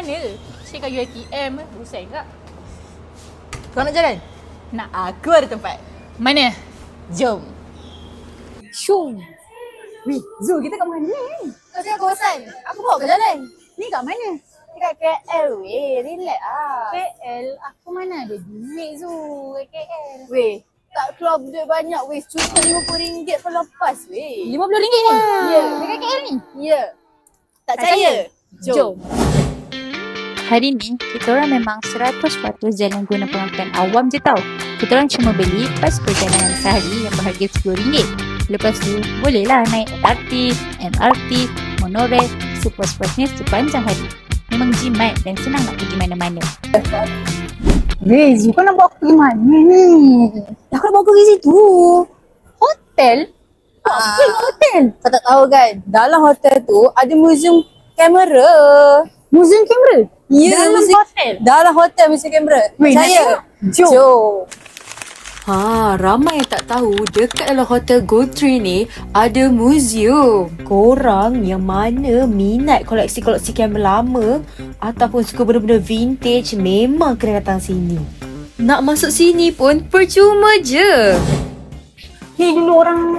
mana? Cik kat UiTM, bosan tak? Kau nak jalan? Nak. Aku ada tempat. Mana? Jom. Syum. Weh, Zul, kita kat mana ni? Kau cakap kawasan. Aku bawa ke jalan. Ni kat mana? Dekat KL weh. Relax ah. KL, aku mana ada duit Zul kat KL. Weh, tak keluar duit banyak weh. Cuma RM50 per lepas weh. RM50 ni? Ya. Dekat KL ni? Ya. Tak percaya? Jom. Hari ni, kita orang memang 100% jalan guna pengangkutan awam je tau. Kita orang cuma beli pas perjalanan sehari yang berharga RM10. Lepas tu, bolehlah naik LRT, MRT, monorail, super-supernya sepanjang hari. Memang jimat dan senang nak pergi mana-mana. Weh Zul, kau nak bawa aku pergi mana ni? Aku nak bawa kau pergi situ. Hotel? Apa hotel? Kau tak tahu kan? Dalam hotel tu ada museum kamera. Museum kamera? Ya, Dalam museum hotel? Dalam hotel museum kamera. Weh, nak Percaya? tengok? Jom. Jom. Ramai yang tak tahu dekat dalam Hotel Gold Tree ni ada museum. Korang yang mana minat koleksi-koleksi kamera lama ataupun suka benda-benda vintage memang kena datang sini. Nak masuk sini pun percuma je. Ni dulu orang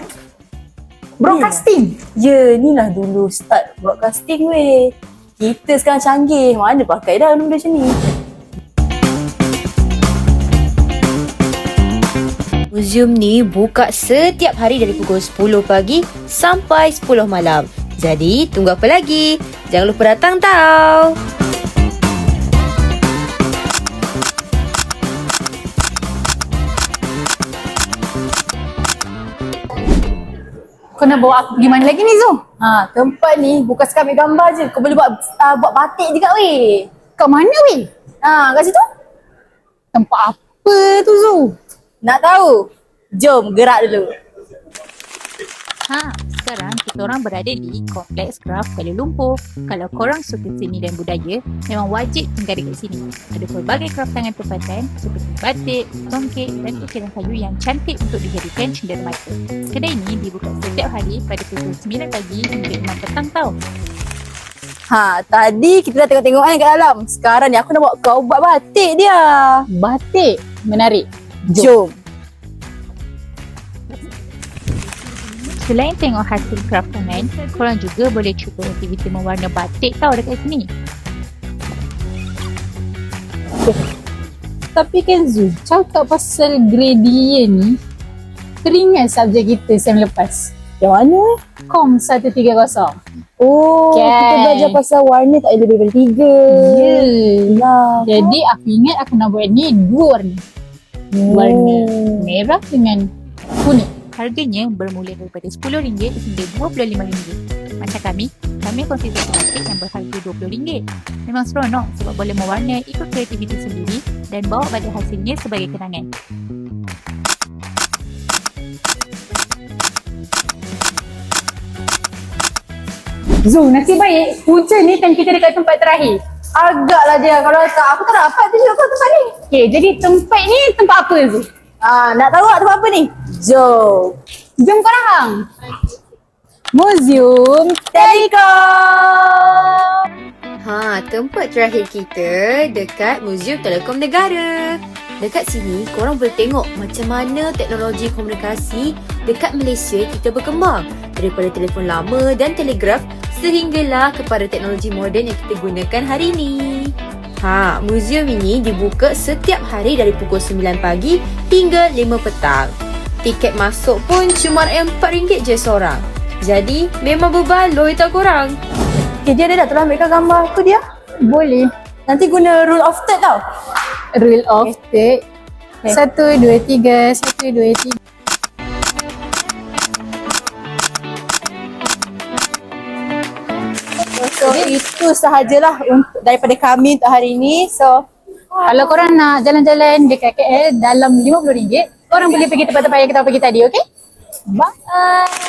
broadcasting. Ya, ni lah dulu start broadcasting weh. Kita sekarang canggih. Mana pakai dah benda macam ni. Museum ni buka setiap hari dari pukul 10 pagi sampai 10 malam. Jadi, tunggu apa lagi? Jangan lupa datang tau. Kau nak bawa aku pergi mana lagi ni Zul? Tempat ni bukan sekadar ambil gambar je. Kau boleh buat batik juga weh. Kat mana weh? Kat situ. Tempat apa tu Zul? Nak tahu? Jom gerak dulu. Sekarang kita orang berada di Kompleks Kraft Kuala Lumpur. Kalau korang suka seni dan budaya, memang wajib tinggal dekat sini. Ada pelbagai kraft tangan tempatan seperti batik, tongkek dan ukiran kayu yang cantik untuk dijadikan cendera mata. Kedai ini dibuka setiap hari pada pukul 9 pagi hingga 6 petang tau. Tadi kita dah tengok-tengok kan kat dalam. Sekarang ni aku nak bawa kau buat batik dia. Batik. Menarik. Jom. Selain tengok hasil kraft tangan, korang juga boleh cuba aktiviti mewarna batik tau dekat sini. Tapi kan Zul, cakap pasal gradient ni, teringat subjek kita sem lepas. Yang mana? Kom 130. Oh, Kan. kita belajar pasal warna tak ada level 3. Ya. Lah. Jadi aku ingat aku nak buat ni dua warna. Warna merah dengan kuning. Harganya bermula daripada RM10 hingga RM25. Macam kami konsisten batik yang berharga RM20. Memang seronok sebab boleh mewarna ikut kreativiti sendiri dan bawa balik hasilnya sebagai kenangan. Zul, nasib baik hujan ni time kita dekat tempat terakhir. Agaklah dia. Kalau tak, aku tak dapat tunjuk kau tempat ni. Okay, jadi tempat ni tempat apa Zul? Nak tahu tak tempat apa ni? Jom. Jom korang. Museum Telekom. Tempat terakhir kita dekat Museum Telekom Negara. Dekat sini, korang boleh tengok macam mana teknologi komunikasi dekat Malaysia kita berkembang. Daripada telefon lama dan telegraf sehinggalah kepada teknologi moden yang kita gunakan hari ini. Museum ini dibuka setiap hari dari pukul 9 pagi hingga 5 petang. Tiket masuk pun cuma RM4 je seorang. Jadi, memang berbaloi tau korang. Okay, dia dah tolong ambilkan gambar aku dia. boleh. Nanti guna rule of third tau. Rule of third. 1, 2, 3, 1, 2, 3. So itu sahajalah untuk daripada kami untuk hari ini. So Kalau korang nak jalan-jalan dekat KL dalam RM50, korang boleh pergi tempat-tempat yang kita pergi tadi, okay? Bye.